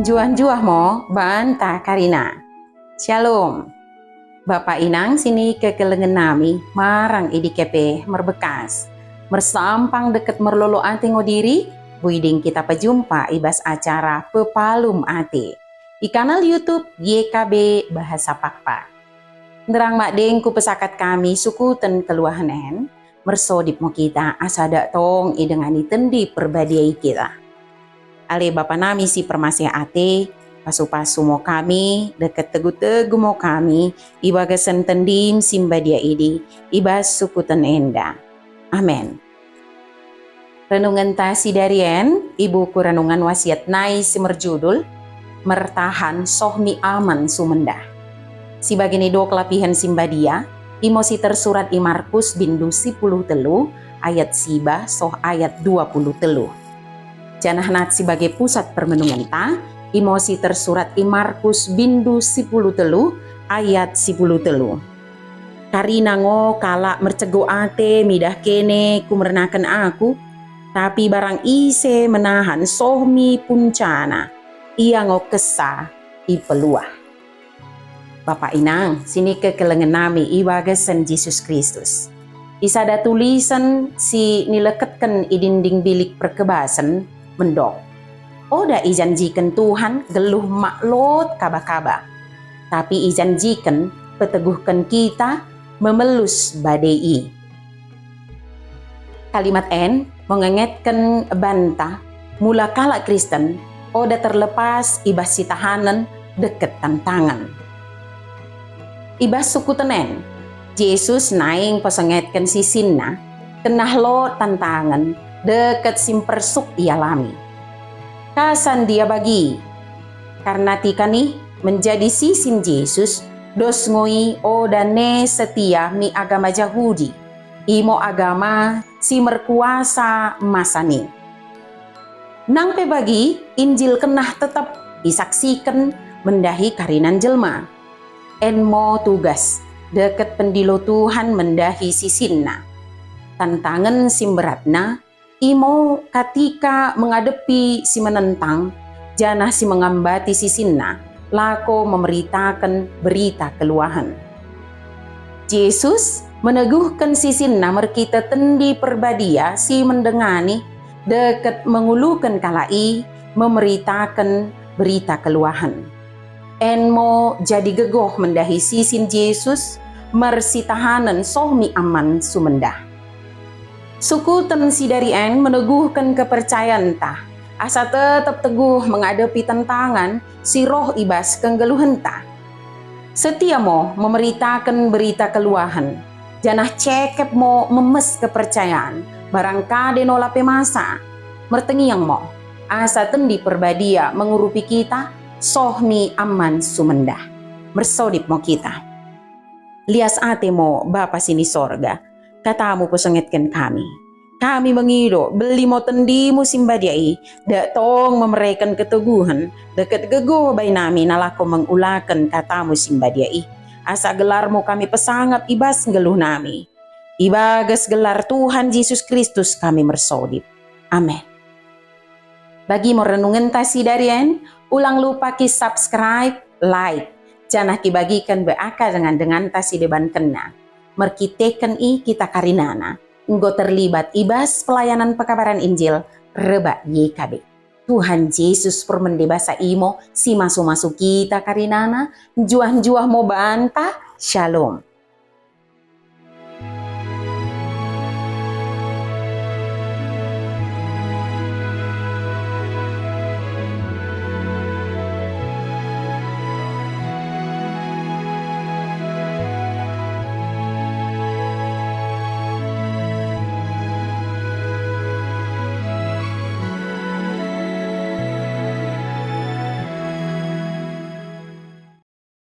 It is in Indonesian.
Juah-juah mo banta Karina. Shalom. Bapak Inang sini kekelengen nami marang idikepe merbekas. Mersampang deket merlolo ate ngodiri, buiding kita pejumpa ibas acara Pepalum Ate. Di kanal YouTube YKB Bahasa Pakpak. Nderang makdeng ku pesakat kami suku ten keluahanen, mersodip mo kita asada tong idengani tendi perbadiai kita. Ale Bapa nami si permasih ate, pasu-pasu mo kami, deket tegu-tegu mo kami, iba gesen tendim simba dia idi, iba suku ten enda. Amen. Renungan tasi darien, ibuku renungan wasiat nai simerjudul, mertahan sohmi aman sumendah. Si bagini do kelapihan simba dia, imosi tersurat i Markus bindu 10 telu, ayat siba soh ayat 20 telu. Janah nat sebagai pusat permenungan ta, imosi tersurat i Markus bindu 10 telu ayat 10 telu. Karina ngo kala mercego ate midah kene kumernakan aku, tapi barang ise menahan sohmi puncana, ia ngo kesah i peluah. Bapak Inang, sini kekelengen nami iwagasan Yesus Kristus. Isada tulisan si nileketken i dinding bilik perkebasan, mendok. Oda ijanjikan Tuhan geluh maklot kaba-kaba. Tapi ijanjikan peteguhkan kita memelus badai. Kalimat N mengengetkan banta mula kala Kristen oda terlepas ibas si tahanan deket tantangan. Ibas suku tenen, Yesus naing pesengetkan si sinna kenah lo tantangan deket simpersuk ialami. Kasan dia bagi, karena tika nih menjadi sisin Yesus, dos ngoi odane setia mi agama Yahudi, imo agama si merkuasa masani. Nang pe bagi, Injil kenah tetap disaksikan mendahi karinan jelma. Enmo tugas, deket pendilo Tuhan mendahi sisinna. Tantangan simberatna, imo ketika menghadapi si menentang, janah si mengambati sisinna, lako memberitakan berita keluahan. Yesus meneguhkan sisinna merkita tendi perbadia si mendengani, deket mengulukan kalai, memberitakan berita keluahan. Enmo jadi gegoh mendahi sisin Yesus, mersitahanan sohmi aman sumendah. Suku ten sidarien meneguhkan kepercayaan tah, asa tetap teguh menghadapi tantangan si roh ibas kenggeluhan tah. Setia mo memberitakan berita keluahan, janah cekep mo memes kepercayaan, barangkali nolape masa, mertengiang mo, asa tendi perbadia mengurupi kita, sohmi aman sumendah, mersodip mo kita. Lias ate mo Bapa sini sorga, katamu pesengetkan kami. Kami mengido beli mo tendimu simbadiai, dak tong memeraikan keteguhan, deket gegoh bay nami nalako mengulakan katamu simbadiai. Asa gelarmu kami pesangap ibas geluh nami. Ibagas gelar Tuhan Yesus Kristus kami mersodip. Amin. Bagi mo renungan tasi darien, ulang lupa ki subscribe, like, janah kibagikan beaka dengan tasi deban kena. Merkiteken i kita karinana, enggo terlibat ibas pelayanan pekabaran Injil reba YKB. Tuhan Yesus permendebasa imo si masu-masu kita karinana, juah-juah mo bantah, shalom.